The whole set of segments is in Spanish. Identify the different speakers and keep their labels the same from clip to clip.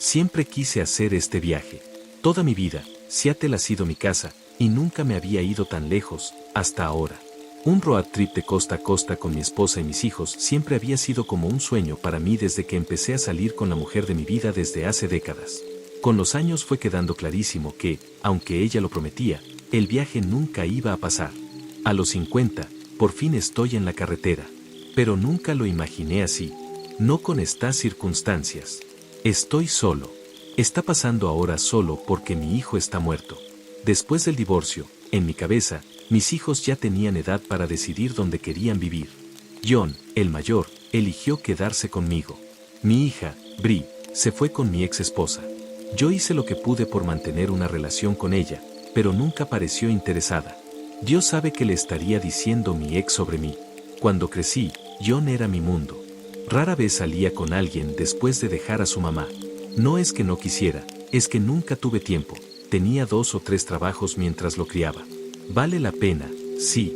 Speaker 1: Siempre quise hacer este viaje. Toda mi vida, Seattle ha sido mi casa, y nunca me había ido tan lejos, hasta ahora. Un road trip de costa a costa con mi esposa y mis hijos siempre había sido como un sueño para mí desde que empecé a salir con la mujer de mi vida desde hace décadas. Con los años fue quedando clarísimo que, aunque ella lo prometía, el viaje nunca iba a pasar. A los 50, por fin estoy en la carretera. Pero nunca lo imaginé así. No con estas circunstancias. Estoy solo. Está pasando ahora solo porque mi hijo está muerto. Después del divorcio, en mi cabeza, mis hijos ya tenían edad para decidir dónde querían vivir. John, el mayor, eligió quedarse conmigo. Mi hija, Bri, se fue con mi ex esposa. Yo hice lo que pude por mantener una relación con ella, pero nunca pareció interesada. Dios sabe qué le estaría diciendo mi ex sobre mí. Cuando crecí, John era mi mundo. Rara vez salía con alguien después de dejar a su mamá. No es que no quisiera, es que nunca tuve tiempo. Tenía 2 o 3 trabajos mientras lo criaba. Vale la pena, sí.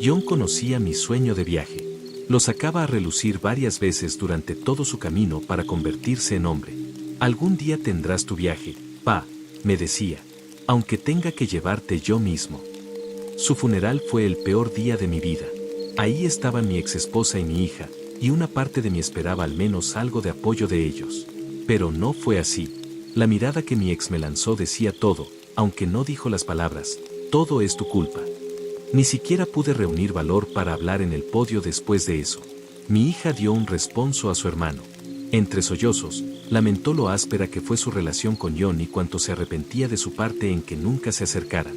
Speaker 1: John conocía mi sueño de viaje. Lo sacaba a relucir varias veces durante todo su camino para convertirse en hombre. Algún día tendrás tu viaje, pa, me decía. Aunque tenga que llevarte yo mismo. Su funeral fue el peor día de mi vida. Ahí estaban mi exesposa y mi hija, y una parte de mí esperaba al menos algo de apoyo de ellos. Pero no fue así. La mirada que mi ex me lanzó decía todo, aunque no dijo las palabras, todo es tu culpa. Ni siquiera pude reunir valor para hablar en el podio después de eso. Mi hija dio un responso a su hermano. Entre sollozos, lamentó lo áspera que fue su relación con John y cuánto se arrepentía de su parte en que nunca se acercaran.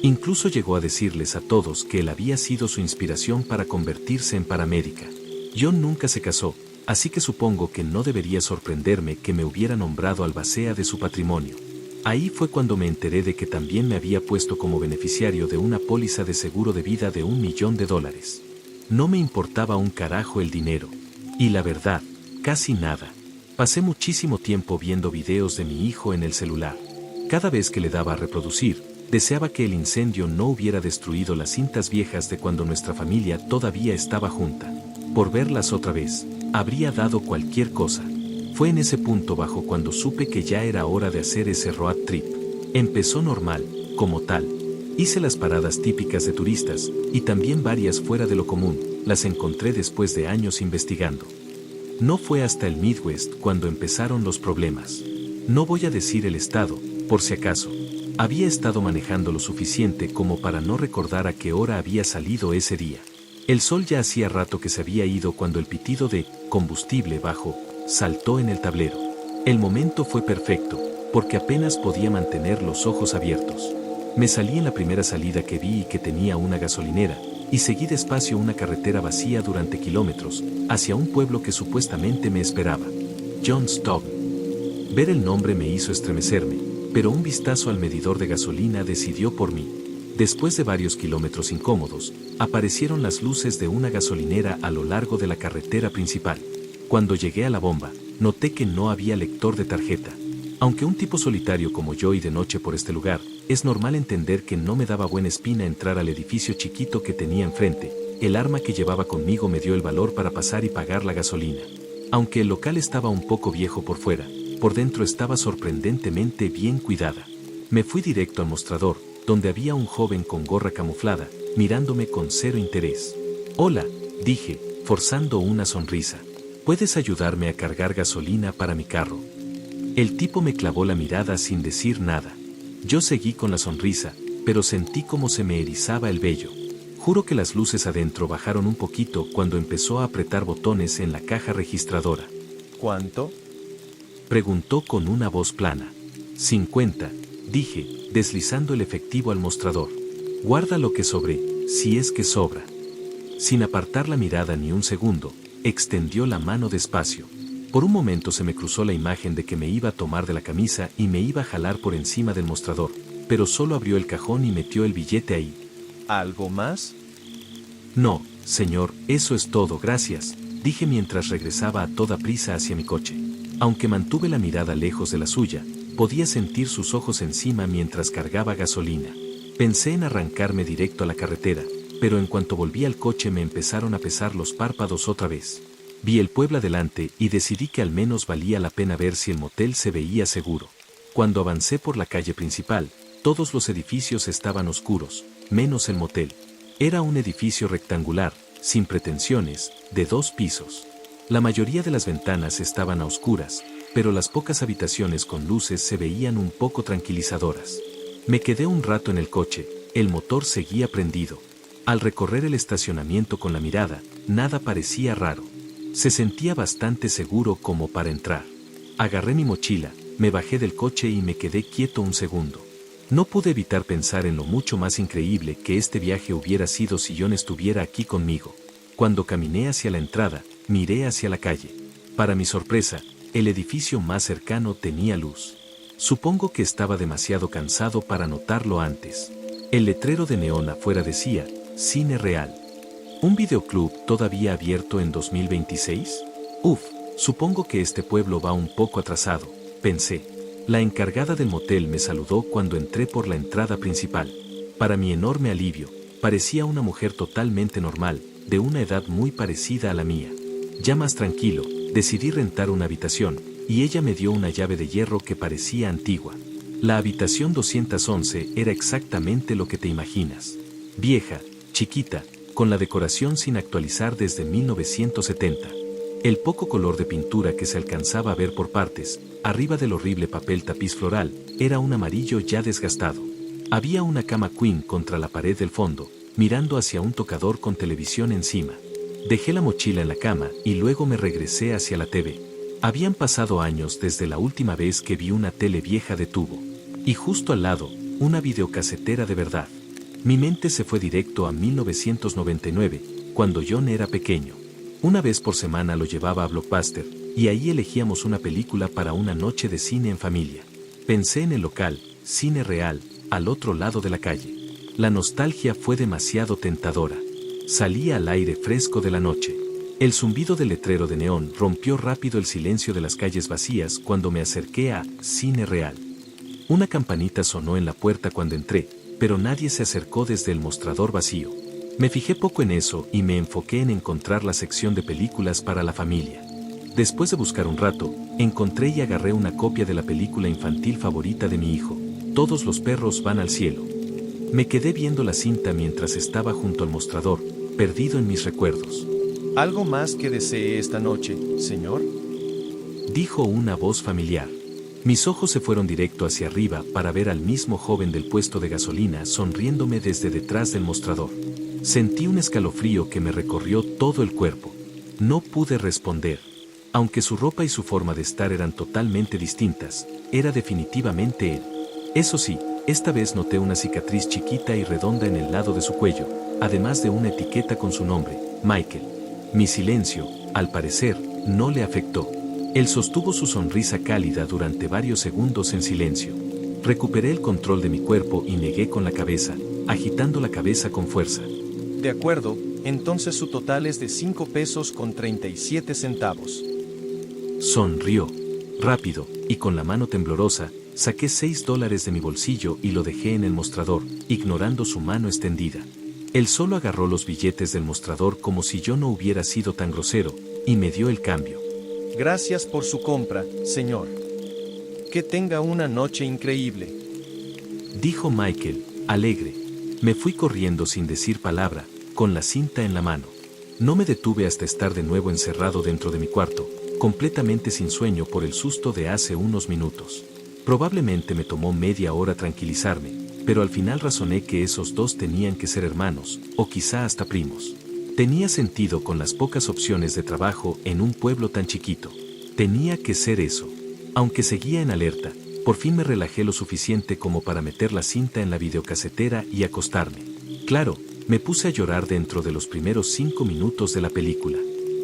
Speaker 1: Incluso llegó a decirles a todos que él había sido su inspiración para convertirse en paramédica. John nunca se casó, así que supongo que no debería sorprenderme que me hubiera nombrado albacea de su patrimonio. Ahí fue cuando me enteré de que también me había puesto como beneficiario de una póliza de seguro de vida de $1 millón. No me importaba un carajo el dinero. Y la verdad, casi nada. Pasé muchísimo tiempo viendo videos de mi hijo en el celular. Cada vez que le daba a reproducir, deseaba que el incendio no hubiera destruido las cintas viejas de cuando nuestra familia todavía estaba junta. Por verlas otra vez, habría dado cualquier cosa. Fue en ese punto bajo cuando supe que ya era hora de hacer ese road trip. Empezó normal, como tal. Hice las paradas típicas de turistas, y también varias fuera de lo común, las encontré después de años investigando. No fue hasta el Midwest cuando empezaron los problemas. No voy a decir el estado, por si acaso. Había estado manejando lo suficiente como para no recordar a qué hora había salido ese día. El sol ya hacía rato que se había ido cuando el pitido de combustible bajo saltó en el tablero. El momento fue perfecto, porque apenas podía mantener los ojos abiertos. Me salí en la primera salida que vi y que tenía una gasolinera, y seguí despacio una carretera vacía durante kilómetros, hacia un pueblo que supuestamente me esperaba. Johnstown. Ver el nombre me hizo estremecerme, pero un vistazo al medidor de gasolina decidió por mí. Después de varios kilómetros incómodos, aparecieron las luces de una gasolinera a lo largo de la carretera principal. Cuando llegué a la bomba, noté que no había lector de tarjeta. Aunque un tipo solitario como yo y de noche por este lugar, es normal entender que no me daba buena espina entrar al edificio chiquito que tenía enfrente. El arma que llevaba conmigo me dio el valor para pasar y pagar la gasolina. Aunque el local estaba un poco viejo por fuera, por dentro estaba sorprendentemente bien cuidada. Me fui directo al mostrador, donde había un joven con gorra camuflada, mirándome con cero interés. «Hola», dije, forzando una sonrisa. «¿Puedes ayudarme a cargar gasolina para mi carro?». El tipo me clavó la mirada sin decir nada. Yo seguí con la sonrisa, pero sentí como se me erizaba el vello. Juro que las luces adentro bajaron un poquito cuando empezó a apretar botones en la caja registradora.
Speaker 2: ¿Cuánto?,
Speaker 1: preguntó con una voz plana. 50, dije, deslizando el efectivo al mostrador. Guarda lo que sobre, si es que sobra. Sin apartar la mirada ni un segundo, extendió la mano despacio. Por un momento se me cruzó la imagen de que me iba a tomar de la camisa y me iba a jalar por encima del mostrador, pero solo abrió el cajón y metió el billete ahí.
Speaker 2: ¿Algo más?
Speaker 1: No, señor, eso es todo, gracias, dije mientras regresaba a toda prisa hacia mi coche. Aunque mantuve la mirada lejos de la suya, podía sentir sus ojos encima mientras cargaba gasolina. Pensé en arrancarme directo a la carretera, pero en cuanto volví al coche me empezaron a pesar los párpados otra vez. Vi el pueblo adelante y decidí que al menos valía la pena ver si el motel se veía seguro. Cuando avancé por la calle principal, todos los edificios estaban oscuros, menos el motel. Era un edificio rectangular, sin pretensiones, de 2 pisos. La mayoría de las ventanas estaban a oscuras, pero las pocas habitaciones con luces se veían un poco tranquilizadoras. Me quedé un rato en el coche, el motor seguía prendido. Al recorrer el estacionamiento con la mirada, nada parecía raro. Se sentía bastante seguro como para entrar. Agarré mi mochila, me bajé del coche y me quedé quieto un segundo. No pude evitar pensar en lo mucho más increíble que este viaje hubiera sido si John estuviera aquí conmigo. Cuando caminé hacia la entrada, miré hacia la calle. Para mi sorpresa, el edificio más cercano tenía luz. Supongo que estaba demasiado cansado para notarlo antes. El letrero de neón afuera decía, Cine Real. ¿Un videoclub todavía abierto en 2026? Uf, supongo que este pueblo va un poco atrasado, pensé. La encargada del motel me saludó cuando entré por la entrada principal. Para mi enorme alivio, parecía una mujer totalmente normal, de una edad muy parecida a la mía. Ya más tranquilo, decidí rentar una habitación, y ella me dio una llave de hierro que parecía antigua. La habitación 211 era exactamente lo que te imaginas. Vieja, chiquita, con la decoración sin actualizar desde 1970. El poco color de pintura que se alcanzaba a ver por partes, arriba del horrible papel tapiz floral, era un amarillo ya desgastado. Había una cama queen contra la pared del fondo, mirando hacia un tocador con televisión encima. Dejé la mochila en la cama y luego me regresé hacia la TV. Habían pasado años desde la última vez que vi una tele vieja de tubo. Y justo al lado, una videocasetera de verdad. Mi mente se fue directo a 1999, cuando John era pequeño. Una vez por semana lo llevaba a Blockbuster, y ahí elegíamos una película para una noche de cine en familia. Pensé en el local, Cine Real, al otro lado de la calle. La nostalgia fue demasiado tentadora. Salí al aire fresco de la noche. El zumbido del letrero de neón rompió rápido el silencio de las calles vacías cuando me acerqué a Cine Real. Una campanita sonó en la puerta cuando entré, pero nadie se acercó desde el mostrador vacío. Me fijé poco en eso y me enfoqué en encontrar la sección de películas para la familia. Después de buscar un rato, encontré y agarré una copia de la película infantil favorita de mi hijo, Todos los perros van al cielo. Me quedé viendo la cinta mientras estaba junto al mostrador, perdido en mis recuerdos.
Speaker 2: ¿Algo más que desee esta noche, señor?
Speaker 1: Dijo una voz familiar. Mis ojos se fueron directo hacia arriba para ver al mismo joven del puesto de gasolina sonriéndome desde detrás del mostrador. Sentí un escalofrío que me recorrió todo el cuerpo. No pude responder. Aunque su ropa y su forma de estar eran totalmente distintas, era definitivamente él. Eso sí, esta vez noté una cicatriz chiquita y redonda en el lado de su cuello, además de una etiqueta con su nombre, Michael. Mi silencio, al parecer, no le afectó. Él sostuvo su sonrisa cálida durante varios segundos en silencio. Recuperé el control de mi cuerpo y negué con la cabeza, agitando la cabeza con fuerza.
Speaker 2: De acuerdo, entonces su total es de 5 pesos con 37 centavos.
Speaker 1: Sonrió. Rápido, y con la mano temblorosa, saqué $6 de mi bolsillo y lo dejé en el mostrador, ignorando su mano extendida. Él solo agarró los billetes del mostrador como si yo no hubiera sido tan grosero, y me dio el cambio.
Speaker 2: Gracias por su compra, señor. Que tenga una noche increíble.
Speaker 1: Dijo Michael, alegre. Me fui corriendo sin decir palabra, con la cinta en la mano. No me detuve hasta estar de nuevo encerrado dentro de mi cuarto, completamente sin sueño por el susto de hace unos minutos. Probablemente me tomó media hora tranquilizarme, pero al final razoné que esos dos tenían que ser hermanos, o quizá hasta primos. Tenía sentido con las pocas opciones de trabajo en un pueblo tan chiquito. Tenía que ser eso. Aunque seguía en alerta, por fin me relajé lo suficiente como para meter la cinta en la videocasetera y acostarme. Claro, me puse a llorar dentro de los primeros 5 minutos de la película.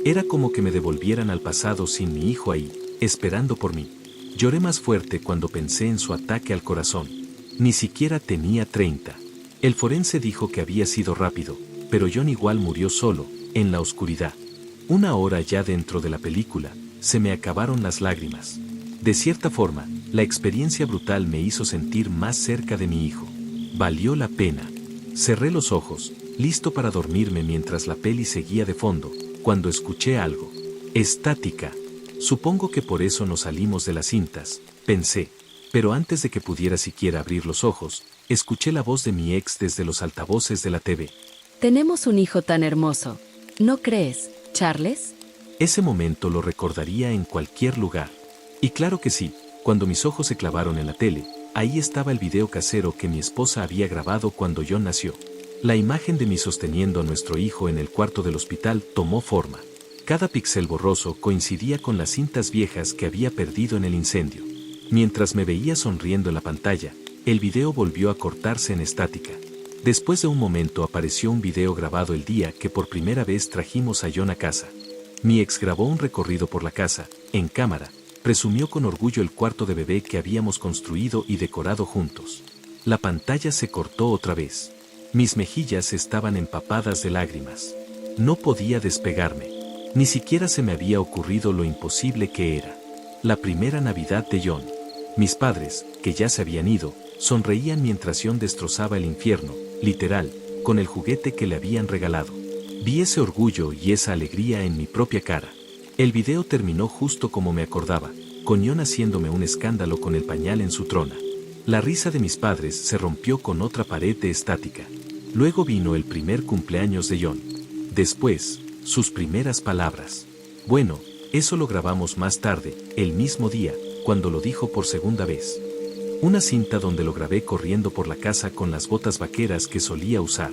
Speaker 1: Era como que me devolvieran al pasado sin mi hijo ahí, esperando por mí. Lloré más fuerte cuando pensé en su ataque al corazón. Ni siquiera tenía 30. El forense dijo que había sido rápido, pero John igual murió solo, en la oscuridad. Una hora ya dentro de la película, se me acabaron las lágrimas. De cierta forma, la experiencia brutal me hizo sentir más cerca de mi hijo. Valió la pena. Cerré los ojos, listo para dormirme mientras la peli seguía de fondo, cuando escuché algo. Estática. Supongo que por eso nos salimos de las cintas, pensé. Pero antes de que pudiera siquiera abrir los ojos, escuché la voz de mi ex desde los altavoces de la TV.
Speaker 3: Tenemos un hijo tan hermoso. ¿No crees, Charles?
Speaker 1: Ese momento lo recordaría en cualquier lugar. Y claro que sí, cuando mis ojos se clavaron en la tele, ahí estaba el video casero que mi esposa había grabado cuando John nació. La imagen de mí sosteniendo a nuestro hijo en el cuarto del hospital tomó forma. Cada píxel borroso coincidía con las cintas viejas que había perdido en el incendio. Mientras me veía sonriendo en la pantalla, el video volvió a cortarse en estática. Después de un momento apareció un video grabado el día que por primera vez trajimos a John a casa. Mi ex grabó un recorrido por la casa, en cámara, presumió con orgullo el cuarto de bebé que habíamos construido y decorado juntos. La pantalla se cortó otra vez. Mis mejillas estaban empapadas de lágrimas. No podía despegarme. Ni siquiera se me había ocurrido lo imposible que era. La primera Navidad de John. Mis padres, que ya se habían ido, sonreían mientras John destrozaba el infierno, literal, con el juguete que le habían regalado. Vi ese orgullo y esa alegría en mi propia cara. El video terminó justo como me acordaba, con John haciéndome un escándalo con el pañal en su trona. La risa de mis padres se rompió con otra pared de estática. Luego vino el primer cumpleaños de John. Después, sus primeras palabras. Bueno, eso lo grabamos más tarde, el mismo día, cuando lo dijo por segunda vez. Una cinta donde lo grabé corriendo por la casa con las botas vaqueras que solía usar.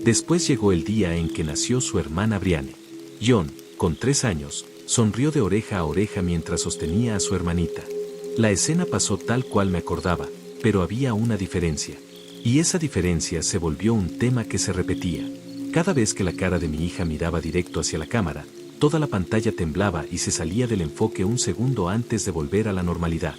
Speaker 1: Después llegó el día en que nació su hermana Brianne. John, con 3 años, sonrió de oreja a oreja mientras sostenía a su hermanita. La escena pasó tal cual me acordaba, pero había una diferencia. Y esa diferencia se volvió un tema que se repetía. Cada vez que la cara de mi hija miraba directo hacia la cámara, toda la pantalla temblaba y se salía del enfoque un segundo antes de volver a la normalidad.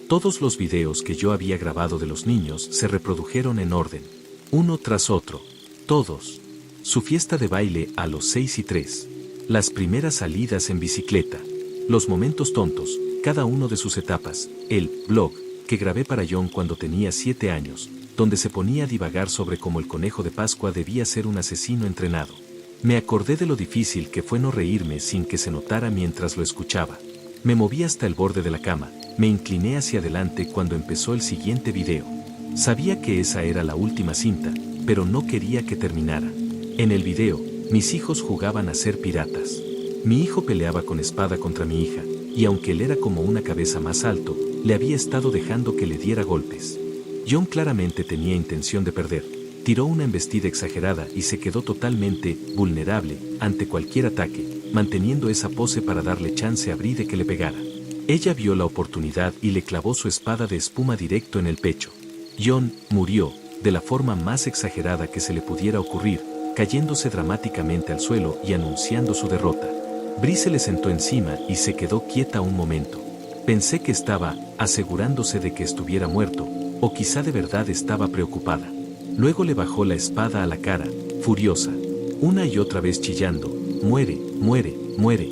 Speaker 1: Todos los videos que yo había grabado de los niños se reprodujeron en orden, uno tras otro. Todos. Su fiesta de baile a los 6:03. Las primeras salidas en bicicleta. Los momentos tontos, cada uno de sus etapas. El blog que grabé para John cuando tenía 7 años, donde se ponía a divagar sobre cómo el conejo de Pascua debía ser un asesino entrenado. Me acordé de lo difícil que fue no reírme sin que se notara mientras lo escuchaba. Me moví hasta el borde de la cama, me incliné hacia adelante cuando empezó el siguiente video. Sabía que esa era la última cinta, pero no quería que terminara. En el video, mis hijos jugaban a ser piratas. Mi hijo peleaba con espada contra mi hija, y aunque él era como una cabeza más alto, le había estado dejando que le diera golpes. John claramente tenía intención de perder. Tiró una embestida exagerada y se quedó totalmente vulnerable ante cualquier ataque, manteniendo esa pose para darle chance a Bri de que le pegara. Ella vio la oportunidad y le clavó su espada de espuma directo en el pecho. John murió, de la forma más exagerada que se le pudiera ocurrir, cayéndose dramáticamente al suelo y anunciando su derrota. Bri se le sentó encima y se quedó quieta un momento. Pensé que estaba asegurándose de que estuviera muerto, o quizá de verdad estaba preocupada. Luego le bajó la espada a la cara, furiosa, una y otra vez chillando, muere, muere, muere.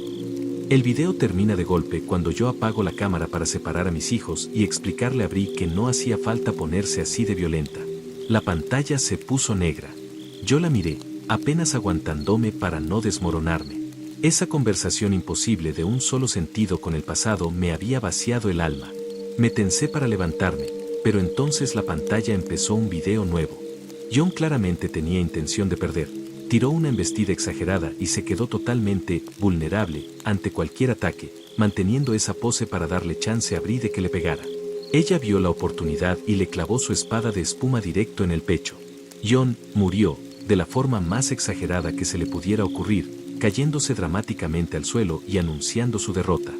Speaker 1: El video termina de golpe cuando yo apago la cámara para separar a mis hijos y explicarle a Bri que no hacía falta ponerse así de violenta. La pantalla se puso negra. Yo la miré, apenas aguantándome para no desmoronarme. Esa conversación imposible de un solo sentido con el pasado me había vaciado el alma. Me tensé para levantarme, pero entonces la pantalla empezó un video nuevo. John claramente tenía intención de perder. Tiró una embestida exagerada y se quedó totalmente vulnerable ante cualquier ataque, manteniendo esa pose para darle chance a Bri de que le pegara. Ella vio la oportunidad y le clavó su espada de espuma directo en el pecho. John murió, de la forma más exagerada que se le pudiera ocurrir, cayéndose dramáticamente al suelo y anunciando su derrota.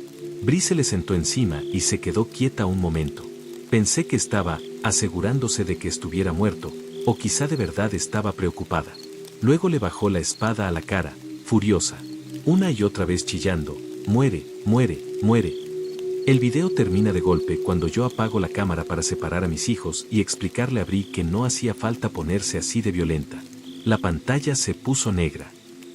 Speaker 1: Bri se le sentó encima y se quedó quieta un momento. Pensé que estaba asegurándose de que estuviera muerto, o quizá de verdad estaba preocupada. Luego le bajó la espada a la cara, furiosa, una y otra vez chillando, muere, muere, muere. El video termina de golpe cuando yo apago la cámara para separar a mis hijos y explicarle a Bri que no hacía falta ponerse así de violenta. La pantalla se puso negra.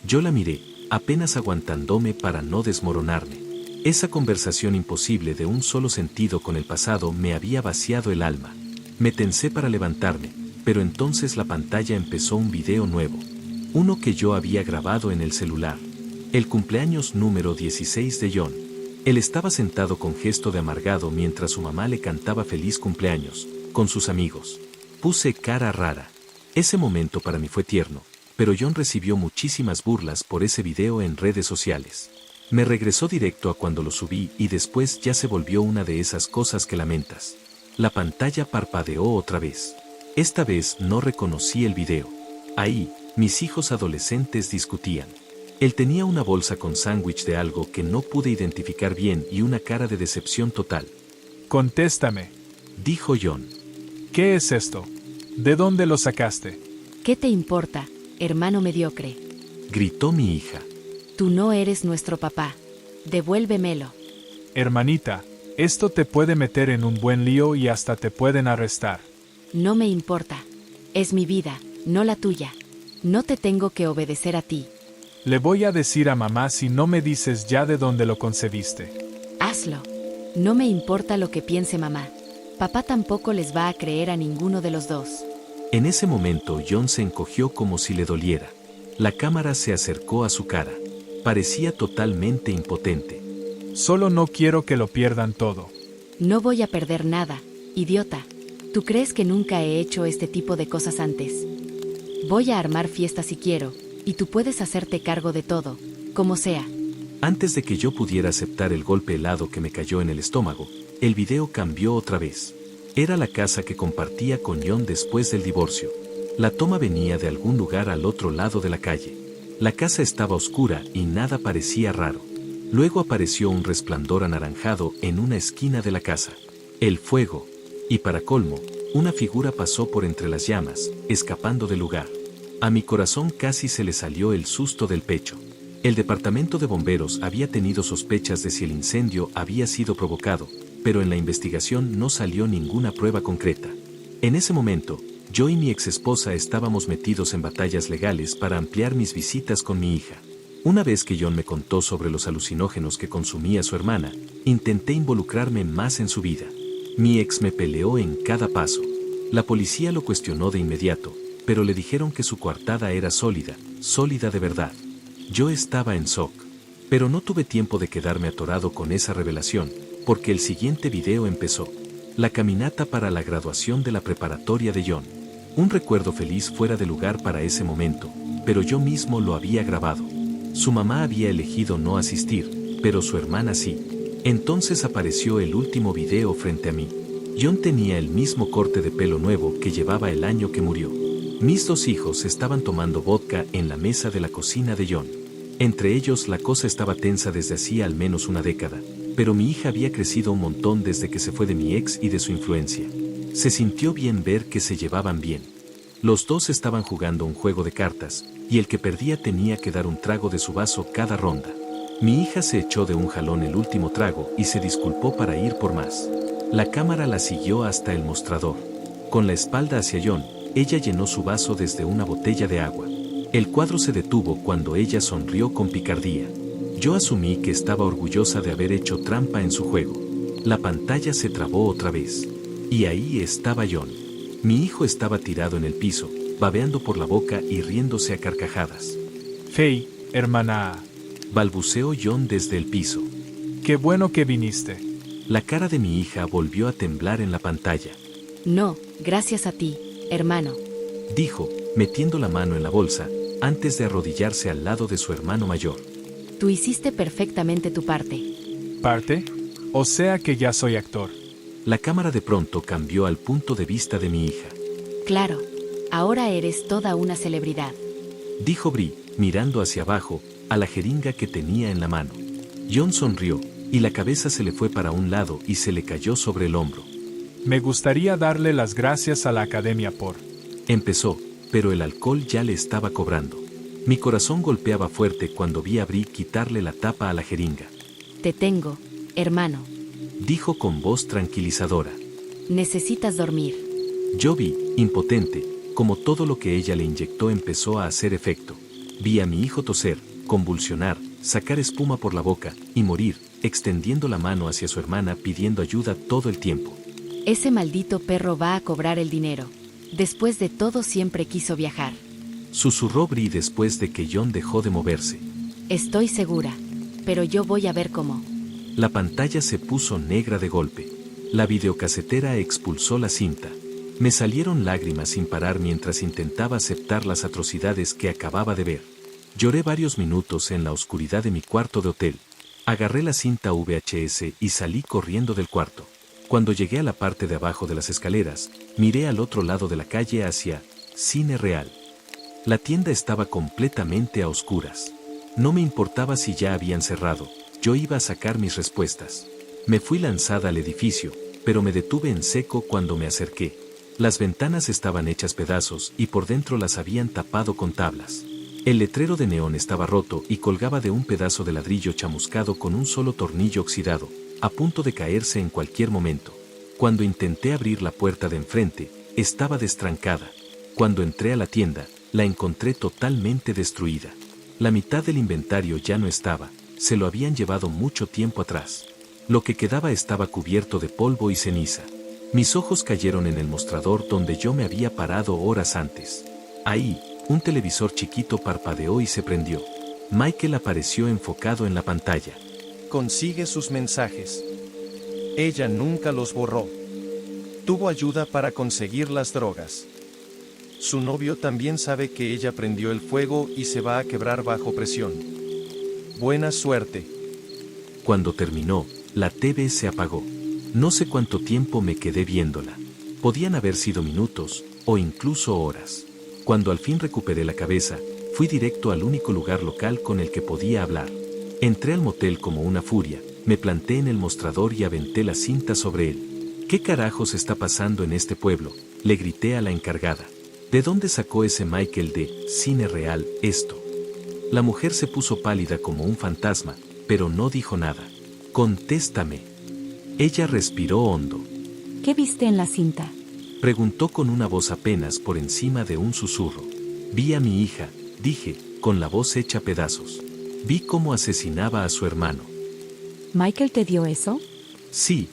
Speaker 1: Yo la miré, apenas aguantándome para no desmoronarme. Esa conversación imposible de un solo sentido con el pasado me había vaciado el alma. Me tensé para levantarme, pero entonces la pantalla empezó un video nuevo. Uno que yo había grabado en el celular. El cumpleaños número 16 de John. Él estaba sentado con gesto de amargado mientras su mamá le cantaba feliz cumpleaños, con sus amigos. Puse cara rara. Ese momento para mí fue tierno, pero John recibió muchísimas burlas por ese video en redes sociales. Me regresó directo a cuando lo subí y después ya se volvió una de esas cosas que lamentas. La pantalla parpadeó otra vez. Esta vez no reconocí el video. Ahí, mis hijos adolescentes discutían. Él tenía una bolsa con sándwich de algo que no pude identificar bien y una cara de decepción total.
Speaker 4: Contéstame.
Speaker 1: Dijo John.
Speaker 4: ¿Qué es esto? ¿De dónde lo sacaste?
Speaker 3: ¿Qué te importa, hermano mediocre?
Speaker 1: Gritó mi hija.
Speaker 3: Tú no eres nuestro papá. Devuélvemelo.
Speaker 4: Hermanita, esto te puede meter en un buen lío y hasta te pueden arrestar.
Speaker 3: No me importa. Es mi vida, no la tuya. No te tengo que obedecer a ti.
Speaker 4: Le voy a decir a mamá si no me dices ya de dónde lo concebiste.
Speaker 3: Hazlo. No me importa lo que piense mamá. Papá tampoco les va a creer a ninguno de los dos.
Speaker 1: En ese momento John se encogió como si le doliera. La cámara se acercó a su cara. Parecía totalmente impotente.
Speaker 4: Solo no quiero que lo pierdan todo.
Speaker 3: No voy a perder nada, idiota. ¿Tú crees que nunca he hecho este tipo de cosas antes? Voy a armar fiestas si quiero, y tú puedes hacerte cargo de todo, como sea.
Speaker 1: Antes de que yo pudiera aceptar el golpe helado que me cayó en el estómago, el video cambió otra vez. Era la casa que compartía con John después del divorcio. La toma venía de algún lugar al otro lado de la calle. La casa estaba oscura y nada parecía raro. Luego apareció un resplandor anaranjado en una esquina de la casa. El fuego. Y para colmo, una figura pasó por entre las llamas, escapando del lugar. A mi corazón casi se le salió el susto del pecho. El departamento de bomberos había tenido sospechas de si el incendio había sido provocado, pero en la investigación no salió ninguna prueba concreta. En ese momento, yo y mi exesposa estábamos metidos en batallas legales para ampliar mis visitas con mi hija. Una vez que John me contó sobre los alucinógenos que consumía su hermana, intenté involucrarme más en su vida. Mi ex me peleó en cada paso. La policía lo cuestionó de inmediato, pero le dijeron que su coartada era sólida, sólida de verdad. Yo estaba en shock, pero no tuve tiempo de quedarme atorado con esa revelación, porque el siguiente video empezó. La caminata para la graduación de la preparatoria de John. Un recuerdo feliz fuera de lugar para ese momento, pero yo mismo lo había grabado. Su mamá había elegido no asistir, pero su hermana sí. Entonces apareció el último video frente a mí. John tenía el mismo corte de pelo nuevo que llevaba el año que murió. Mis dos hijos estaban tomando vodka en la mesa de la cocina de John. Entre ellos la cosa estaba tensa desde hacía al menos una década, pero mi hija había crecido un montón desde que se fue de mi ex y de su influencia. Se sintió bien ver que se llevaban bien. Los dos estaban jugando un juego de cartas, y el que perdía tenía que dar un trago de su vaso cada ronda. Mi hija se echó de un jalón el último trago y se disculpó para ir por más. La cámara la siguió hasta el mostrador. Con la espalda hacia John, ella llenó su vaso desde una botella de agua. El cuadro se detuvo cuando ella sonrió con picardía. Yo asumí que estaba orgullosa de haber hecho trampa en su juego. La pantalla se trabó otra vez. Y ahí estaba John. Mi hijo estaba tirado en el piso, babeando por la boca y riéndose a carcajadas.
Speaker 4: Hey, hermana.
Speaker 1: Balbuceó John desde el piso.
Speaker 4: Qué bueno que viniste.
Speaker 1: La cara de mi hija volvió a temblar en la pantalla.
Speaker 3: No, gracias a ti, hermano.
Speaker 1: Dijo, metiendo la mano en la bolsa, antes de arrodillarse al lado de su hermano mayor.
Speaker 3: Tú hiciste perfectamente tu parte.
Speaker 4: ¿Parte? O sea que ya soy actor.
Speaker 1: La cámara de pronto cambió al punto de vista de mi hija.
Speaker 3: Claro, ahora eres toda una celebridad.
Speaker 1: Dijo Bri, mirando hacia abajo, a la jeringa que tenía en la mano. John sonrió, y la cabeza se le fue para un lado y se le cayó sobre el hombro.
Speaker 4: Me gustaría darle las gracias a la academia por...
Speaker 1: Empezó, pero el alcohol ya le estaba cobrando. Mi corazón golpeaba fuerte cuando vi a Bri quitarle la tapa a la jeringa.
Speaker 3: Te tengo, hermano.
Speaker 1: Dijo con voz tranquilizadora.
Speaker 3: Necesitas dormir.
Speaker 1: Yo vi, impotente, como todo lo que ella le inyectó empezó a hacer efecto. Vi a mi hijo toser, convulsionar, sacar espuma por la boca, y morir, extendiendo la mano hacia su hermana pidiendo ayuda todo el tiempo.
Speaker 3: Ese maldito perro va a cobrar el dinero. Después de todo siempre quiso viajar.
Speaker 1: Susurró Bri después de que John dejó de moverse.
Speaker 3: Estoy segura. Pero yo voy a ver cómo.
Speaker 1: La pantalla se puso negra de golpe. La videocasetera expulsó la cinta. Me salieron lágrimas sin parar mientras intentaba aceptar las atrocidades que acababa de ver. Lloré varios minutos en la oscuridad de mi cuarto de hotel. Agarré la cinta VHS y salí corriendo del cuarto. Cuando llegué a la parte de abajo de las escaleras, miré al otro lado de la calle hacia Cine Real. La tienda estaba completamente a oscuras. No me importaba si ya habían cerrado, yo iba a sacar mis respuestas. Me fui lanzada al edificio, pero me detuve en seco cuando me acerqué. Las ventanas estaban hechas pedazos y por dentro las habían tapado con tablas. El letrero de neón estaba roto y colgaba de un pedazo de ladrillo chamuscado con un solo tornillo oxidado, a punto de caerse en cualquier momento. Cuando intenté abrir la puerta de enfrente, estaba destrancada. Cuando entré a la tienda, la encontré totalmente destruida. La mitad del inventario ya no estaba, se lo habían llevado mucho tiempo atrás. Lo que quedaba estaba cubierto de polvo y ceniza. Mis ojos cayeron en el mostrador donde yo me había parado horas antes. Ahí, un televisor chiquito parpadeó y se prendió. Michael apareció enfocado en la pantalla.
Speaker 2: Consigue sus mensajes. Ella nunca los borró. Tuvo ayuda para conseguir las drogas. Su novio también sabe que ella prendió el fuego y se va a quebrar bajo presión. Buena suerte.
Speaker 1: Cuando terminó, la TV se apagó. No sé cuánto tiempo me quedé viéndola. Podían haber sido minutos, o incluso horas. Cuando al fin recuperé la cabeza, fui directo al único lugar local con el que podía hablar. Entré al motel como una furia, me planté en el mostrador y aventé la cinta sobre él. ¿Qué carajos está pasando en este pueblo?, le grité a la encargada. ¿De dónde sacó ese Michael de Cine Real esto? La mujer se puso pálida como un fantasma, pero no dijo nada. Contéstame. Ella respiró hondo.
Speaker 5: ¿Qué viste en la cinta?
Speaker 1: Preguntó con una voz apenas por encima de un susurro. Vi a mi hija, dije, con la voz hecha pedazos. Vi cómo asesinaba a su hermano.
Speaker 5: ¿Michael te dio eso?
Speaker 1: Sí,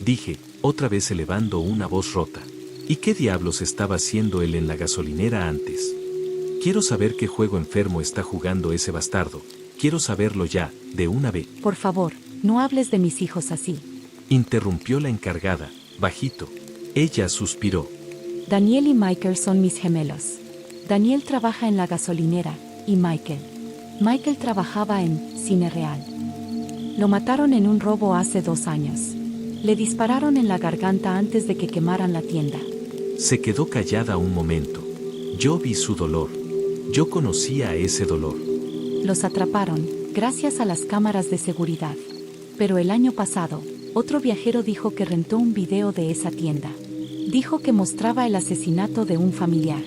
Speaker 1: dije, otra vez elevando una voz rota. ¿Y qué diablos estaba haciendo él en la gasolinera antes? Quiero saber qué juego enfermo está jugando ese bastardo. Quiero saberlo ya, de una vez.
Speaker 5: Por favor, no hables de mis hijos así.
Speaker 1: Interrumpió la encargada, bajito. Ella suspiró.
Speaker 5: Daniel y Michael son mis gemelos. Daniel trabaja en la gasolinera, y Michael trabajaba en Cine Real. Lo mataron en un robo hace 2 años. Le dispararon en la garganta antes de que quemaran la tienda.
Speaker 1: Se quedó callada un momento. Yo vi su dolor. Yo conocía ese dolor.
Speaker 5: Los atraparon, gracias a las cámaras de seguridad. Pero el año pasado, otro viajero dijo que rentó un video de esa tienda. Dijo que mostraba el asesinato de un familiar.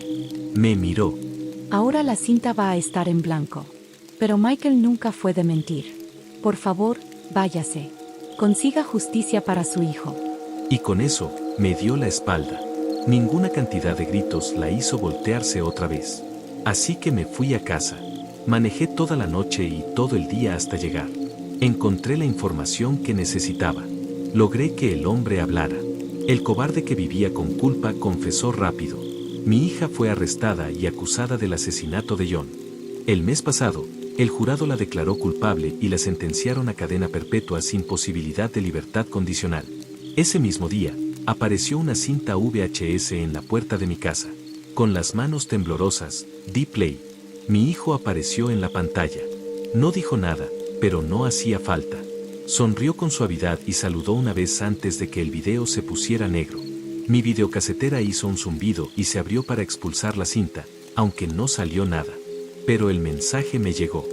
Speaker 1: Me miró.
Speaker 5: Ahora la cinta va a estar en blanco. Pero Michael nunca fue de mentir. Por favor, váyase. Consiga justicia para su hijo.
Speaker 1: Y con eso, me dio la espalda. Ninguna cantidad de gritos la hizo voltearse otra vez. Así que me fui a casa. Manejé toda la noche y todo el día hasta llegar. Encontré la información que necesitaba. Logré que el hombre hablara. El cobarde que vivía con culpa confesó rápido. Mi hija fue arrestada y acusada del asesinato de John. El mes pasado, el jurado la declaró culpable y la sentenciaron a cadena perpetua sin posibilidad de libertad condicional. Ese mismo día, apareció una cinta VHS en la puerta de mi casa. Con las manos temblorosas, di play. Mi hijo apareció en la pantalla. No dijo nada, pero no hacía falta. Sonrió con suavidad y saludó una vez antes de que el video se pusiera negro. Mi videocasetera hizo un zumbido y se abrió para expulsar la cinta, aunque no salió nada. Pero el mensaje me llegó.